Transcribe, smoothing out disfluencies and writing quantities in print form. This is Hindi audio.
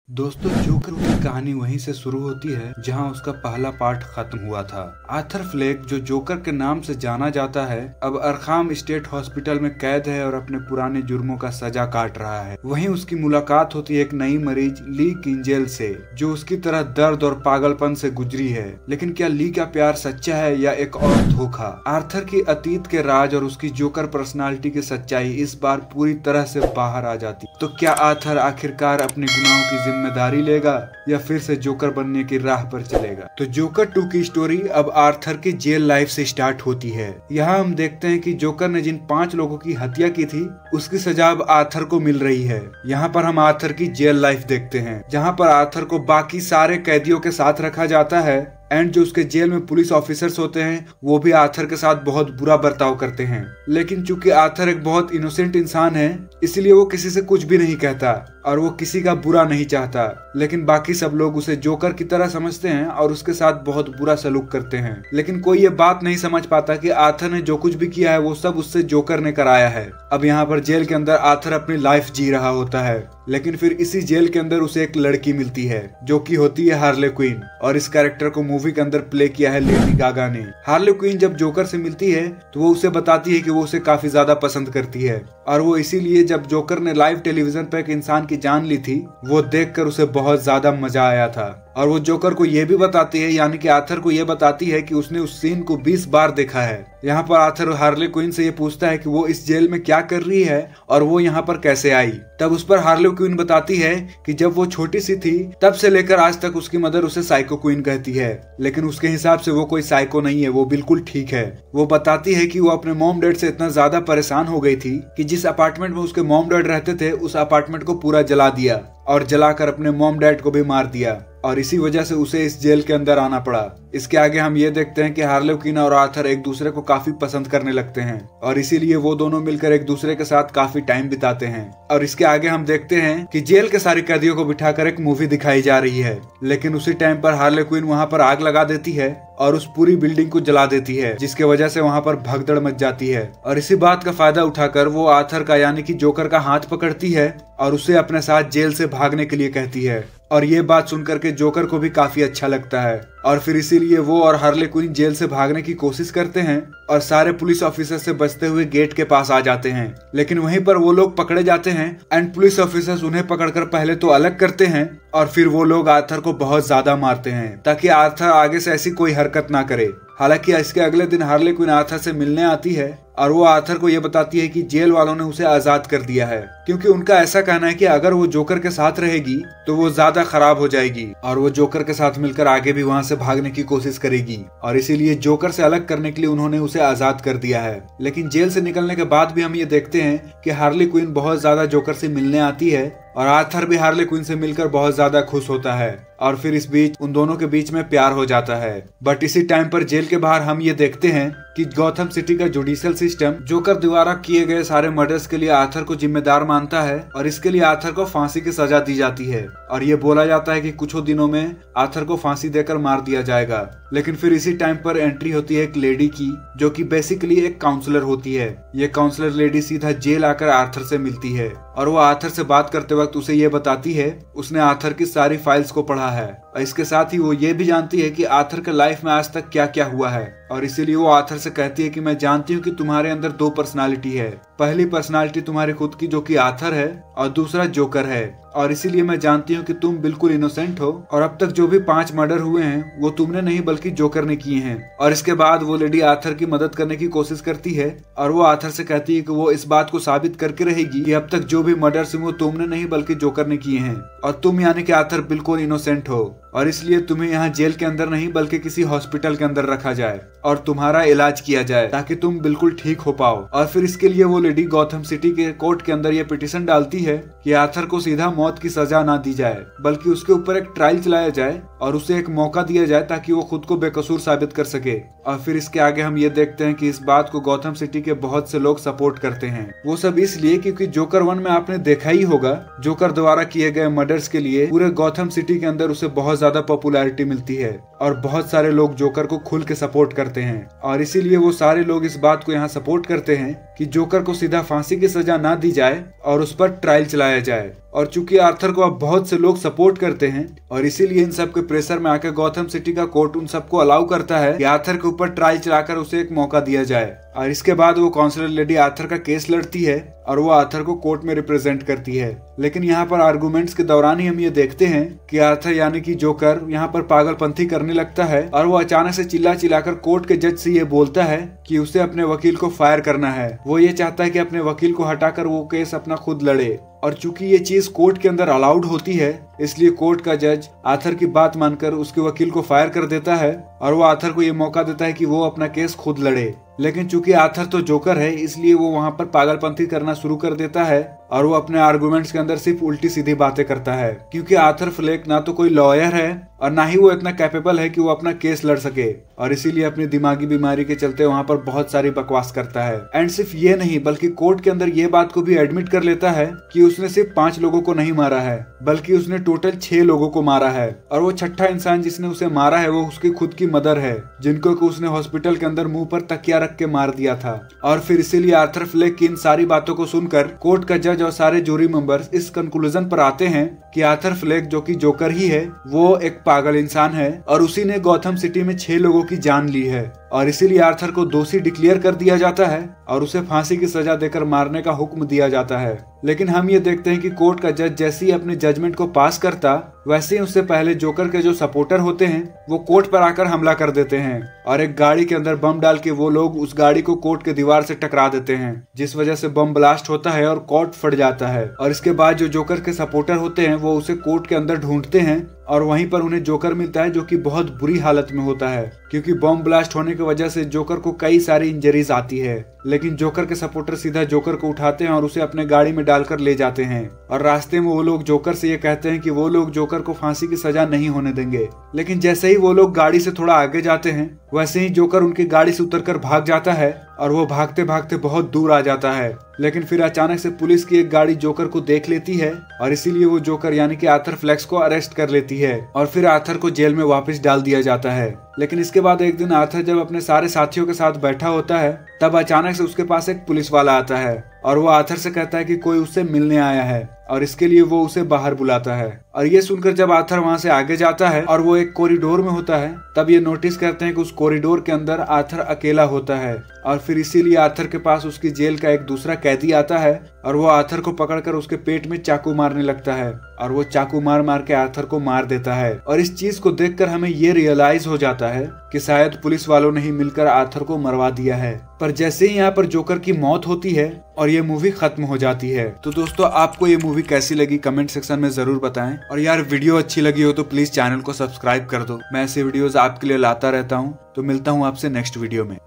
दोस्तों, जोकर की कहानी वहीं से शुरू होती है जहां उसका पहला पार्ट खत्म हुआ था। आर्थर फ्लेक, जो जोकर के नाम से जाना जाता है, अब अरखाम स्टेट हॉस्पिटल में कैद है और अपने पुराने जुर्मों का सजा काट रहा है। वहीं उसकी मुलाकात होती है एक नई मरीज ली किंजेल से, जो उसकी तरह दर्द और पागलपन से गुजरी है। लेकिन क्या ली का प्यार सच्चा है या एक और धोखा? आर्थर की अतीत के राज और उसकी जोकर पर्सनालिटी की सच्चाई इस बार पूरी तरह से बाहर आ जाती। तो क्या आर्थर आखिरकार अपने गुनाहों की जिम्मेदारी लेगा या फिर से जोकर बनने की राह पर चलेगा? तो जोकर 2 की स्टोरी अब आर्थर की जेल लाइफ से स्टार्ट होती है। यहाँ हम देखते हैं कि जोकर ने जिन 5 लोगों की हत्या की थी, उसकी सजा अब आर्थर को मिल रही है। यहाँ पर हम आर्थर की जेल लाइफ देखते हैं, जहाँ पर आर्थर को बाकी सारे कैदियों के साथ रखा जाता है एंड जो उसके जेल में पुलिस ऑफिसर्स होते हैं वो भी आर्थर के साथ बहुत बुरा बर्ताव करते हैं। लेकिन चूंकि आर्थर एक बहुत इनोसेंट इंसान है, इसलिए वो किसी से कुछ भी नहीं कहता और वो किसी का बुरा नहीं चाहता। लेकिन बाकी सब लोग उसे जोकर की तरह समझते हैं और उसके साथ बहुत बुरा सलूक करते हैं। लेकिन कोई ये बात नहीं समझ पाता कि आर्थर ने जो कुछ भी किया है वो सब उससे जोकर ने कराया है। अब यहाँ पर जेल के अंदर आर्थर अपनी लाइफ जी रहा होता है, लेकिन फिर इसी जेल के अंदर उसे एक लड़की मिलती है जो कि होती है हार्ले क्विन, और इस कैरेक्टर को मूवी के अंदर प्ले किया है लेडी गागा ने। हार्ले क्विन जब जोकर से मिलती है तो वो उसे बताती है कि वो उसे काफी ज्यादा पसंद करती है, और वो इसीलिए जब जोकर ने लाइव टेलीविजन पर एक इंसान की जान ली थी, वो देखकर उसे बहुत ज्यादा मजा आया था। और वो जोकर को ये भी बताती है, यानी कि आर्थर को ये बताती है कि उसने उस सीन को 20 बार देखा है। यहाँ पर आर्थर हार्ले क्विन से ये पूछता है कि वो इस जेल में क्या कर रही है और वो यहाँ पर कैसे आई। तब उस पर हार्ले क्विन बताती है कि जब वो छोटी सी थी तब से लेकर आज तक उसकी मदर उसे साइको क्वीन कहती है, लेकिन उसके हिसाब से वो कोई साइको नहीं है, वो बिल्कुल ठीक है। वो बताती है कि वो अपने मॉम डैड से इतना ज्यादा परेशान हो गई थी कि जिस अपार्टमेंट में उसके मॉम डैड रहते थे उस अपार्टमेंट को पूरा जला दिया और जलाकर अपने मॉम डैड को भी मार दिया, और इसी वजह से उसे इस जेल के अंदर आना पड़ा। इसके आगे हम ये देखते हैं कि हार्ले क्विन और आर्थर एक दूसरे को काफी पसंद करने लगते हैं और इसीलिए वो दोनों मिलकर एक दूसरे के साथ काफी टाइम बिताते हैं। और इसके आगे हम देखते हैं कि जेल के सारे कैदियों को बिठाकर एक मूवी दिखाई जा रही है, लेकिन उसी टाइम पर हार्ले क्विन वहाँ पर आग लगा देती है और उस पूरी बिल्डिंग को जला देती है, जिसके वजह से वहाँ पर भगदड़ मच जाती है। और इसी बात का फायदा उठाकर वो आर्थर का यानी कि जोकर का हाथ पकड़ती है और उसे अपने साथ जेल से भागने के लिए कहती है। और ये बात सुनकर के जोकर को भी काफी अच्छा लगता है और फिर इसीलिए वो और हार्ले क्विन जेल से भागने की कोशिश करते हैं और सारे पुलिस ऑफिसर से बचते हुए गेट के पास आ जाते हैं। लेकिन वहीं पर वो लोग पकड़े जाते हैं एंड पुलिस ऑफिसर्स उन्हें पकड़कर पहले तो अलग करते हैं और फिर वो लोग आर्थर को बहुत ज्यादा मारते हैं ताकि आर्थर आगे से ऐसी कोई हरकत ना करे। हालांकि इसके अगले दिन हार्ले क्विन आर्थर से मिलने आती है और वो आर्थर को ये बताती है कि जेल वालों ने उसे आजाद कर दिया है, क्योंकि उनका ऐसा कहना है कि अगर वो जोकर के साथ रहेगी तो वो ज्यादा खराब हो जाएगी और वो जोकर के साथ मिलकर आगे भी वहाँ से भागने की कोशिश करेगी, और इसीलिए जोकर से अलग करने के लिए उन्होंने उसे आजाद कर दिया है। लेकिन जेल से निकलने के बाद भी हम ये देखते हैं कि हार्ले क्विन बहुत ज्यादा जोकर से मिलने आती है और आर्थर भी हार्ले क्विन से मिलकर बहुत ज्यादा खुश होता है और फिर इस बीच उन दोनों के बीच में प्यार हो जाता है। बट इसी टाइम पर जेल के बाहर हम ये देखते हैं कि गॉथम सिटी का जुडिशियल सिस्टम जोकर द्वारा किए गए सारे मर्डर्स के लिए आर्थर को जिम्मेदार मानता है और इसके लिए आर्थर को फांसी की सजा दी जाती है और ये बोला जाता है कि कुछ दिनों में आर्थर को फांसी देकर मार दिया जाएगा। लेकिन फिर इसी टाइम पर एंट्री होती है एक लेडी की, जो कि बेसिकली एक काउंसलर होती है। ये काउंसलर लेडी सीधा जेल आकर आर्थर से मिलती है और वो आर्थर से बात करते वक्त उसे ये बताती है उसने आर्थर की सारी फाइल्स को पढ़ा है और इसके साथ ही वो ये भी जानती है कि आर्थर के लाइफ में आज तक क्या क्या हुआ है, और इसीलिए वो आर्थर से कहती है कि मैं जानती हूँ कि तुम्हारे अंदर 2 पर्सनालिटी है। पहली पर्सनालिटी तुम्हारी खुद की जो कि आर्थर है और दूसरा जोकर है, और इसीलिए मैं जानती हूँ कि तुम बिल्कुल इनोसेंट हो और अब तक जो भी 5 मर्डर हुए हैं वो तुमने नहीं बल्कि जोकर ने किए हैं। और इसके बाद वो लेडी आर्थर की मदद करने की कोशिश करती है और वो आर्थर से कहती है कि वो इस बात को साबित करके रहेगी कि अब तक जो भी मर्डर्स हुए वो तुमने नहीं बल्कि जोकर ने किए हैं और तुम यानी कि आर्थर बिल्कुल इनोसेंट हो, और इसलिए तुम्हें यहाँ जेल के अंदर नहीं बल्कि किसी हॉस्पिटल के अंदर रखा जाए और तुम्हारा इलाज किया जाए ताकि तुम बिल्कुल ठीक हो पाओ। और फिर इसके लिए वो लेडी गॉथम सिटी के कोर्ट के अंदर ये पिटीशन डालती है कि आर्थर को सीधा मौत की सजा ना दी जाए बल्कि उसके ऊपर एक ट्रायल चलाया जाए और उसे एक मौका दिया जाए ताकि वो खुद को बेकसूर साबित कर सके। और फिर इसके आगे हम ये देखते हैं कि इस बात को गॉथम सिटी के बहुत से लोग सपोर्ट करते हैं। वो सब इसलिए क्योंकि जोकर 1 में आपने देखा ही होगा, जोकर द्वारा किए गए मर्डर्स के लिए पूरे गॉथम सिटी के अंदर उसे बहुत ज्यादा पॉपुलैरिटी मिलती है और बहुत सारे लोग जोकर को खुल के सपोर्ट करते हैं, और इसीलिए वो सारे लोग इस बात को यहाँ सपोर्ट करते हैं कि जोकर को सीधा फांसी की सजा ना दी जाए और उस पर ट्रायल चलाया जाए। और चूंकि आर्थर को अब बहुत से लोग सपोर्ट करते हैं और इसीलिए इन सब के प्रेशर में आकर गॉथम सिटी का कोर्ट उन सबको अलाउ करता है कि आर्थर के ऊपर ट्रायल चलाकर उसे एक मौका दिया जाए। और इसके बाद वो काउंसलर लेडी आर्थर का केस लड़ती है और वो आर्थर को कोर्ट में रिप्रेजेंट करती है। लेकिन यहाँ पर आर्गुमेंट्स के दौरान ही हम ये देखते हैं कि आर्थर यानी कि जोकर यहाँ पर पागलपंथी करने लगता है और वो अचानक से चिल्ला चिल्लाकर कोर्ट के जज से ये बोलता है कि उसे अपने वकील को फायर करना है। वो ये चाहता है कि अपने वकील को हटाकर वो केस अपना खुद लड़े। और चूंकि ये चीज कोर्ट के अंदर अलाउड होती है इसलिए कोर्ट का जज आर्थर की बात मानकर उसके वकील को फायर कर देता है और वो आर्थर को ये मौका देता है कि वो अपना केस खुद लड़े। लेकिन चूंकि आर्थर तो जोकर है इसलिए वो वहाँ पर पागलपंथी करना शुरू कर देता है और वो अपने आर्गुमेंट्स के अंदर सिर्फ उल्टी सीधी बातें करता है, क्योंकि आर्थर फ्लेक ना तो कोई लॉयर है और ना ही वो इतना कैपेबल है कि वो अपना केस लड़ सके और इसीलिए अपनी दिमागी बीमारी के चलते वहाँ पर बहुत सारी बकवास करता है। एंड सिर्फ ये नहीं बल्कि कोर्ट के अंदर ये बात को भी एडमिट कर लेता है कि उसने सिर्फ 5 लोगों को नहीं मारा है बल्कि उसने टोटल 6 लोगों को मारा है और वो छठा इंसान जिसने उसे मारा है वो उसकी खुद की मदर है जिनको उसने हॉस्पिटल के अंदर मुंह पर तकिया रख के मार दिया था। और फिर इसीलिए आर्थर फ्लेक की इन सारी बातों को सुनकर कोर्ट का जज और सारे जूरी मेंबर्स इस कंक्लूजन पर आते हैं कि आर्थर फ्लेक जो कि जोकर ही है वो एक पागल इंसान है और उसी ने गॉथम सिटी में 6 लोगों की जान ली है और इसीलिए आर्थर को दोषी डिक्लेयर कर दिया जाता है और उसे फांसी की सजा देकर मारने का हुक्म दिया जाता है। लेकिन हम ये देखते हैं कि कोर्ट का जज जैसे ही अपने जजमेंट को पास करता वैसे ही उससे पहले जोकर के जो सपोर्टर होते हैं वो कोर्ट पर आकर हमला कर देते हैं और एक गाड़ी के अंदर बम डाल के वो लोग उस गाड़ी को कोर्ट के दीवार से टकरा देते हैं जिस वजह से बम ब्लास्ट होता है और कोर्ट फट जाता है। और इसके बाद जो जोकर के सपोर्टर होते हैं वो उसे कोर्ट के अंदर ढूंढते हैं और वहीं पर उन्हें जोकर मिलता है जो कि बहुत बुरी हालत में होता है क्योंकि बम ब्लास्ट होने की वजह से जोकर को कई सारी इंजरीज आती है। लेकिन जोकर के सपोर्टर सीधा जोकर को उठाते हैं और उसे अपने गाड़ी में डालकर ले जाते हैं और रास्ते में वो लोग जोकर से ये कहते हैं कि वो लोग जोकर को फांसी की सजा नहीं होने देंगे। लेकिन जैसे ही वो लोग गाड़ी से थोड़ा आगे जाते हैं वैसे ही जोकर उनकी गाड़ी से उतरकर भाग जाता है और वो भागते भागते बहुत दूर आ जाता है। लेकिन फिर अचानक से पुलिस की एक गाड़ी जोकर को देख लेती है और इसीलिए वो जोकर यानी कि आर्थर फ्लेक्स को अरेस्ट कर लेती है और फिर आर्थर को जेल में वापस डाल दिया जाता है। लेकिन इसके बाद एक दिन आर्थर जब अपने सारे साथियों के साथ बैठा होता है तब अचानक से उसके पास एक पुलिस वाला आता है और वो आर्थर से कहता है कि कोई उससे मिलने आया है और इसके लिए वो उसे बाहर बुलाता है। और ये सुनकर जब आर्थर वहां से आगे जाता है और वो एक कॉरिडोर में होता है तब ये नोटिस करते हैं कि उस कॉरिडोर के अंदर आर्थर अकेला होता है और फिर इसीलिए आर्थर के पास उसकी जेल का एक दूसरा कैदी आता है और वो आर्थर को पकड़कर उसके पेट में चाकू मारने लगता है और वो चाकू मार मार के आर्थर को मार देता है। और इस चीज को देखकर हमें ये रियलाइज हो जाता है कि शायद पुलिस वालों ने ही मिलकर आर्थर को मरवा दिया है। पर जैसे ही यहाँ पर जोकर की मौत होती है और ये मूवी खत्म हो जाती है। तो दोस्तों आपको ये मूवी कैसी लगी कमेंट सेक्शन में जरूर बताएं और यार वीडियो अच्छी लगी हो तो प्लीज चैनल को सब्सक्राइब कर दो। मैं ऐसे वीडियोस आपके लिए लाता रहता हूँ। तो मिलता हूँ आपसे नेक्स्ट वीडियो में।